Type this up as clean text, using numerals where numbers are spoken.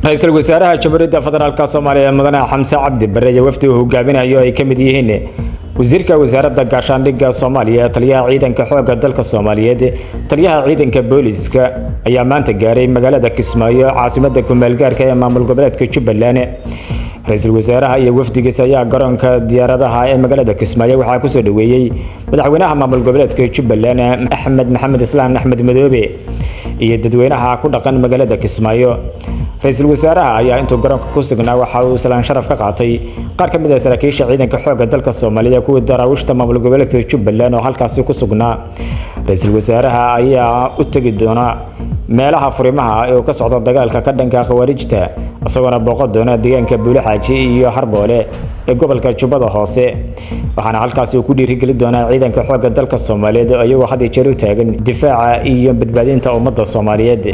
Raisulwasaaraha Jamhuuriyadda Federaalka Soomaaliya Mudane Hamza Abdi Barre iyo Wafdi uu hogaaminayo ay kamid yihiin wasiirka wasaaradda gaashaandhigga Soomaaliya taliyaha ciidanka xoogga dalka Soomaaliyeed taliyaha ciidanka booliska ayaa maanta gaaray magaalada Kismaayo caasimadda ku meelgaarka ee maamul goboleedka Jubbaland. Raisulwasaaraha iyo wafdigiisa ayaa garoonka diyaaradaha ee magaalada Kismaayo waxaa ku soo dhaweeyay madaxweynaha maamul goboleedka Jubbaland Maxamed Islaan Axmed Madoobe iyo dadweynaha ku dhaqan magaalada Kismaayo. Raisulwasaaraha ayaa intuu garoonka ku sugnaa waxa uu salaan sharaf ka qaatay qaar ka mid ah saraakiisha ciidanka xoogga dalka Soomaaliya kuwa daraawishta maamul goboleedka Jubbaland oo halkaas ku sugnaa. Raisulwasaaraha ayaa u tagi doona meelaha furimaha ee ka socda dagaalka ka dhanka khawaarijta asagoo booqan doona deegaanka Buulaxaaji iyo Harboole ee gobolka Jubbada Hoose waxaana halkaas uu ku dhiirigelin doonaa ciidanka xoogga dalka Soomaaliyeed ayagoo had iyo jeer u taagan difaaca iyo badbaadinta ummadda Soomaaliyeed.